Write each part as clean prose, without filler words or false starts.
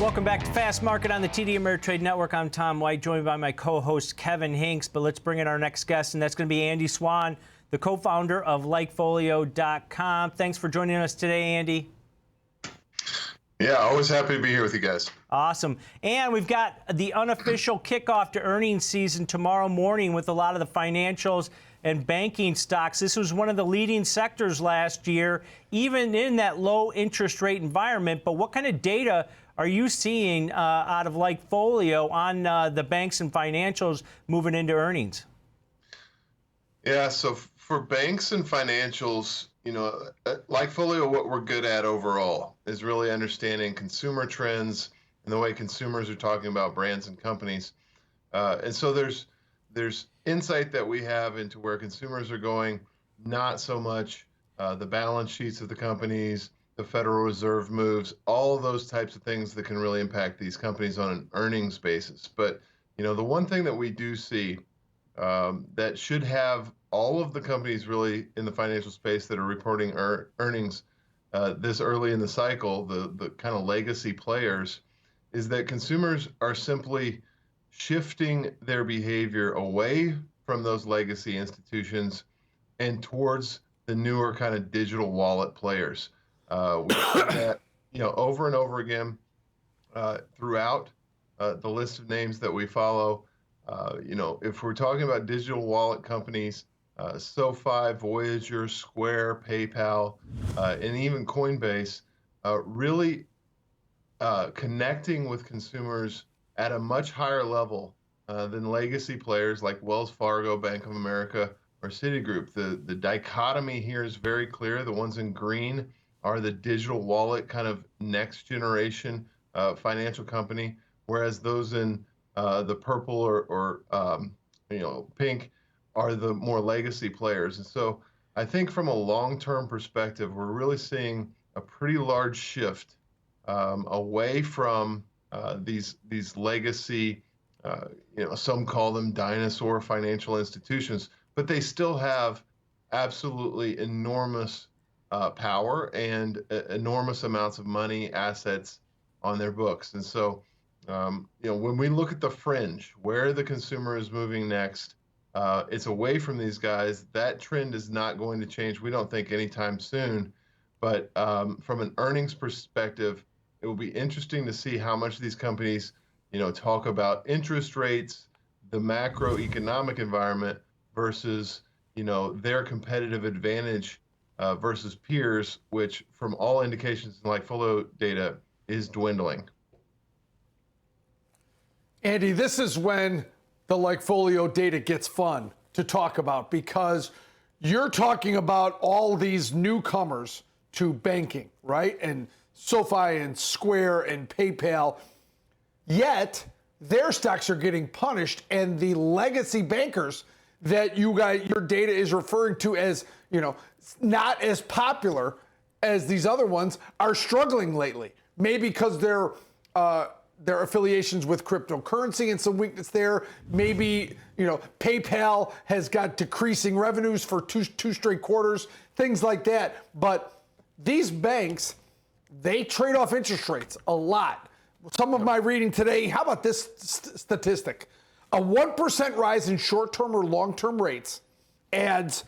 Welcome back to Fast Market on the TD Ameritrade Network. I'm Tom White, joined by my co-host Kevin Hinks. But let's bring in our next guest, and that's going to be Andy Swan, the co-founder of LikeFolio.com. Thanks for joining us today, Andy. Yeah, always happy to be here with you guys. Awesome. And we've got the unofficial kickoff to earnings season tomorrow morning with a lot of the financials and banking stocks. This was one of the leading sectors last year, even in that low interest rate environment. But what kind of data are you seeing out of LikeFolio on the banks and financials moving into earnings? Yeah, so for banks and financials, you know, LikeFolio, what we're good at overall is really understanding consumer trends and the way consumers are talking about brands and companies. And so there's insight that we have into where consumers are going, not so much the balance sheets of the companies, the Federal Reserve moves, all of those types of things that can really impact these companies on an earnings basis. But, you know, the one thing that we do see that should have all of the companies really in the financial space that are reporting earnings this early in the cycle, the kind of legacy players, is that consumers are simply shifting their behavior away from those legacy institutions and towards the newer kind of digital wallet players. We see that, you know, over and over again throughout the list of names that we follow. You know, if we're talking about digital wallet companies, SoFi, Voyager, Square, PayPal, and even Coinbase, really connecting with consumers at a much higher level than legacy players like Wells Fargo, Bank of America, or Citigroup. The dichotomy here is very clear. The ones in green are the digital wallet kind of next generation financial company, whereas those in the purple or you know, pink are the more legacy players. And so I think from a long-term perspective, we're really seeing a pretty large shift away from these legacy, you know, some call them dinosaur financial institutions, but they still have absolutely enormous power and enormous amounts of money, assets on their books. And so, you know, when we look at the fringe, where the consumer is moving next, it's away from these guys. That trend is not going to change, we don't think, anytime soon. But from an earnings perspective, it will be interesting to see how much these companies, you know, talk about interest rates, the macroeconomic environment versus, you know, their competitive advantage versus peers, which from all indications in LikeFolio data is dwindling. Andy, this is when the LikeFolio data gets fun to talk about, because you're talking about all these newcomers to banking, right? And SoFi and Square and PayPal, yet their stocks are getting punished, and the legacy bankers that you guys, your data is referring to as, you know, not as popular as these other ones, are struggling lately. Maybe because their affiliations with cryptocurrency and some weakness there. Maybe, you know, PayPal has got decreasing revenues for two straight quarters, things like that. But these banks, they trade off interest rates a lot. Some of my reading today, how about this statistic? A 1% rise in short-term or long-term rates adds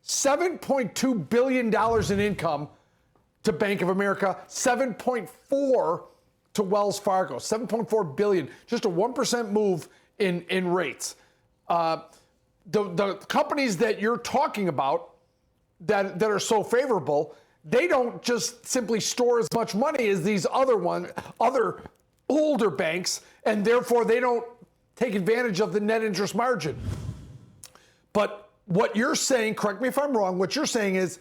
$7.2 billion in income to Bank of America, 7.4 to Wells Fargo, 7.4 billion, just a 1% move in rates. The companies that you're talking about that are so favorable, they don't just simply store as much money as these other older banks, and therefore they don't take advantage of the net interest margin. But what you're saying, correct me if I'm wrong, what you're saying is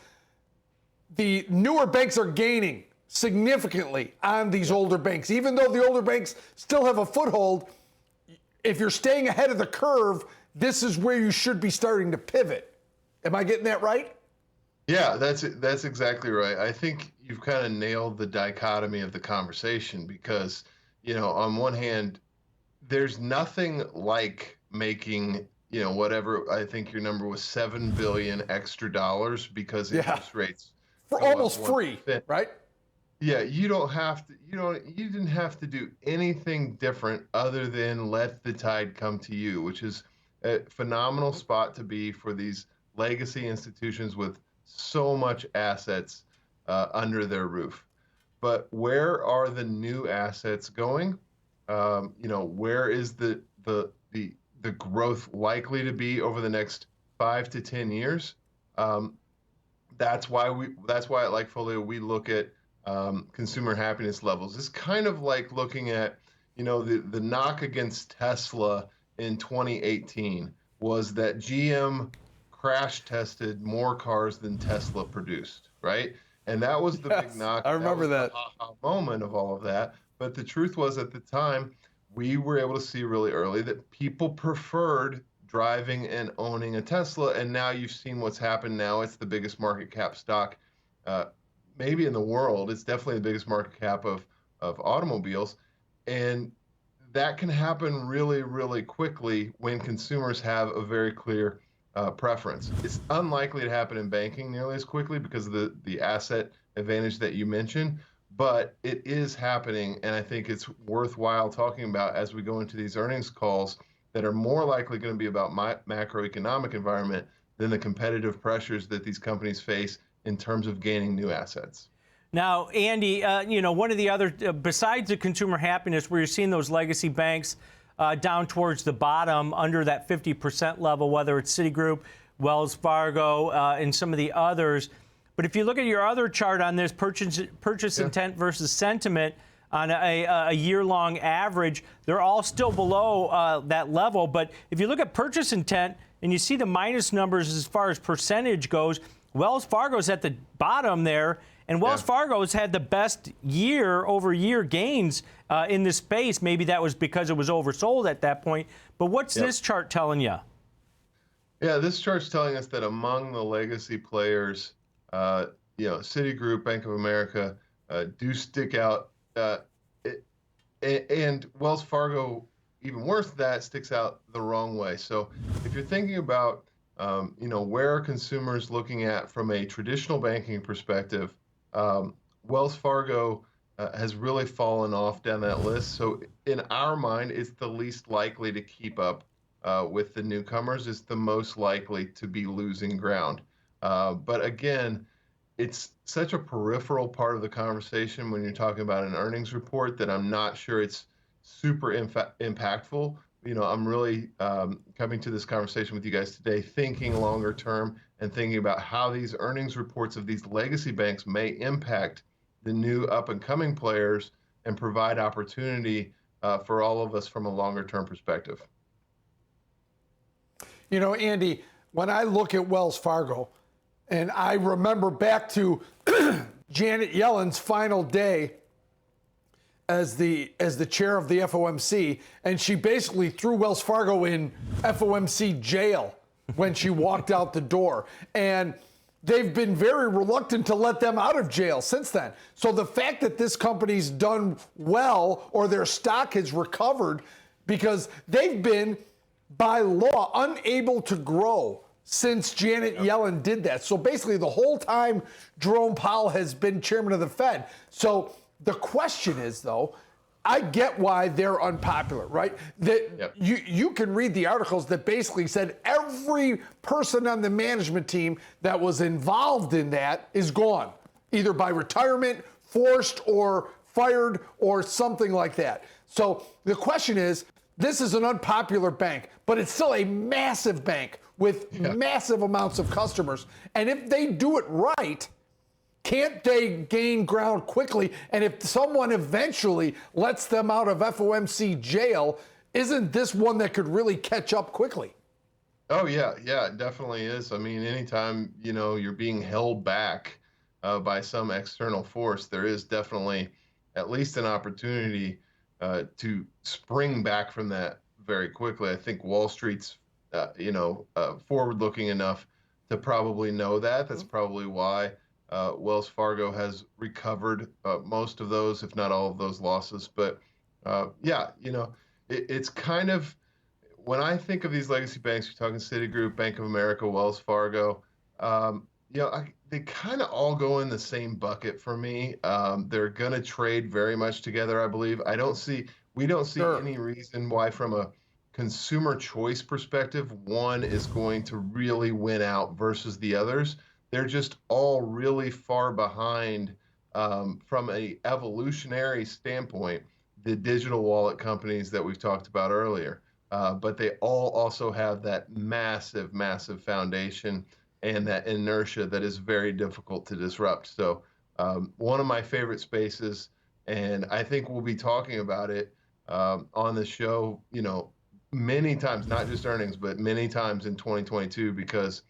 the newer banks are gaining significantly on these older banks. Even though the older banks still have a foothold, if you're staying ahead of the curve, this is where you should be starting to pivot. Am I getting that right? Yeah, that's exactly right. I think you've kind of nailed the dichotomy of the conversation because, you know, on one hand, there's nothing like making, you know, whatever, I think your number was $7 billion extra dollars because interest rates for almost free, right? Yeah, you don't have to, you didn't have to do anything different other than let the tide come to you, which is a phenomenal spot to be for these legacy institutions with so much assets under their roof. But where are the new assets going? Where is the growth likely to be over the next 5 to 10 years? Um, that's why at LikeFolio we look at consumer happiness levels. It's kind of like looking at, the knock against Tesla in 2018 was that GM crash tested more cars than Tesla produced, right? And that was the big knock. I remember that. Was that. the aha moment of all of that. But the truth was, at the time, we were able to see really early that people preferred driving and owning a Tesla. And now you've seen what's happened. Now it's the biggest market cap stock, maybe in the world. It's definitely the biggest market cap of automobiles. And that can happen really, really quickly when consumers have a very clear preference. It's unlikely to happen in banking nearly as quickly because of the asset advantage that you mentioned, but it is happening, and I think it's worthwhile talking about as we go into these earnings calls that are more likely going to be about macroeconomic environment than the competitive pressures that these companies face in terms of gaining new assets. Now, Andy, one of the other, besides the consumer happiness, where you're seeing those legacy banks down towards the bottom under that 50% level, whether it's Citigroup, Wells Fargo, and some of the others. But if you look at your other chart on this, purchase intent versus sentiment on a year-long average, they're all still below that level. But if you look at purchase intent and you see the minus numbers as far as percentage goes, Wells Fargo's at the bottom there. And Wells Fargo has had the best year-over-year gains in this space. Maybe that was because it was oversold at that point. But what's this chart telling you? Yeah, this chart's telling us that among the legacy players, Citigroup, Bank of America do stick out. And Wells Fargo, even worse than that, sticks out the wrong way. So if you're thinking about, where are consumers looking at from a traditional banking perspective, Wells Fargo has really fallen off down that list. So in our mind, it's the least likely to keep up with the newcomers. It's the most likely to be losing ground. But again, it's such a peripheral part of the conversation when you're talking about an earnings report that I'm not sure it's super impactful. I'm really coming to this conversation with you guys today thinking longer term and thinking about how these earnings reports of these legacy banks may impact the new up-and-coming players and provide opportunity for all of us from a longer-term perspective. Andy, when I look at Wells Fargo, and I remember back to Janet Yellen's final day as the chair of the FOMC, and she basically threw Wells Fargo in FOMC jail when she walked out the door. And they've been very reluctant to let them out of jail since then. So the fact that this company's done well or their stock has recovered because they've been, by law, unable to grow since Janet Yellen did that. So basically the whole time Jerome Powell has been chairman of the Fed. So the question is, though, I get why they're unpopular, right? That you can read the articles that basically said every person on the management team that was involved in that is gone, either by retirement, forced, or fired, or something like that. So the question is, this is an unpopular bank, but it's still a massive bank with massive amounts of customers. And if they do it right, can't they gain ground quickly? And if someone eventually lets them out of FOMC jail, isn't this one that could really catch up quickly? Oh, yeah, it definitely is. I mean, anytime, you're being held back by some external force, there is definitely at least an opportunity to spring back from that very quickly. I think Wall Street's, forward-looking enough to probably know that. That's probably why Wells Fargo has recovered most of those, if not all of those losses. But it's kind of, when I think of these legacy banks, you're talking Citigroup, Bank of America, Wells Fargo, they kind of all go in the same bucket for me. They're going to trade very much together, I believe. We don't see Sure. any reason why, from a consumer choice perspective, one is going to really win out versus the others. They're just all really far behind from a evolutionary standpoint, the digital wallet companies that we've talked about earlier. But they all also have that massive, massive foundation and that inertia that is very difficult to disrupt. So one of my favorite spaces, and I think we'll be talking about it on the show, many times, not just earnings, but many times in 2022, because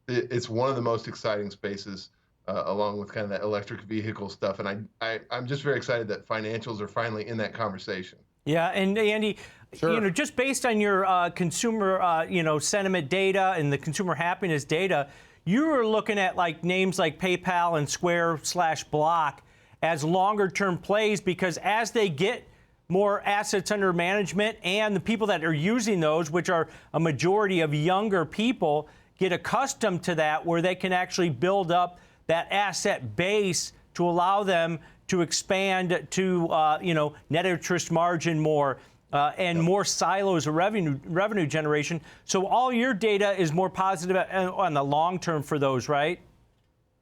it's one of the most exciting spaces, along with kind of that electric vehicle stuff. And I'm just very excited that financials are finally in that conversation. Yeah, and Andy, Sure. just based on your consumer, sentiment data and the consumer happiness data, you were looking at like names like PayPal and Square/Block as longer-term plays, because as they get more assets under management and the people that are using those, which are a majority of younger people, get accustomed to that, where they can actually build up that asset base to allow them to expand to, net interest margin more and more silos of revenue generation. So all your data is more positive on the long term for those, right?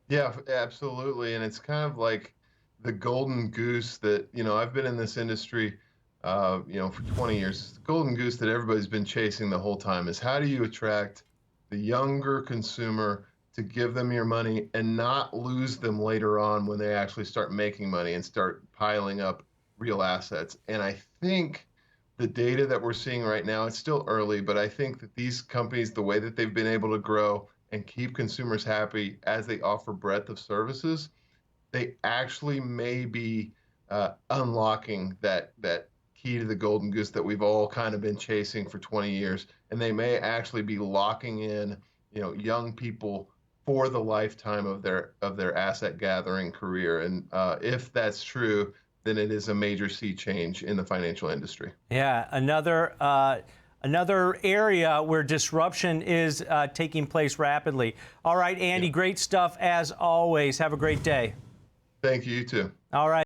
Yeah, absolutely. And it's kind of like the golden goose that, I've been in this industry, for 20 years. It's the golden goose that everybody's been chasing the whole time, is how do you attract the younger consumer to give them your money and not lose them later on when they actually start making money and start piling up real assets. And I think the data that we're seeing right now, it's still early, but I think that these companies, the way that they've been able to grow and keep consumers happy as they offer breadth of services, they actually may be unlocking that key to the golden goose that we've all kind of been chasing for 20 years. And they may actually be locking in, young people for the lifetime of their asset gathering career. And if that's true, then it is a major sea change in the financial industry. Yeah, another area where disruption is taking place rapidly. All right, Andy, great stuff as always. Have a great day. Thank you, you too. All right.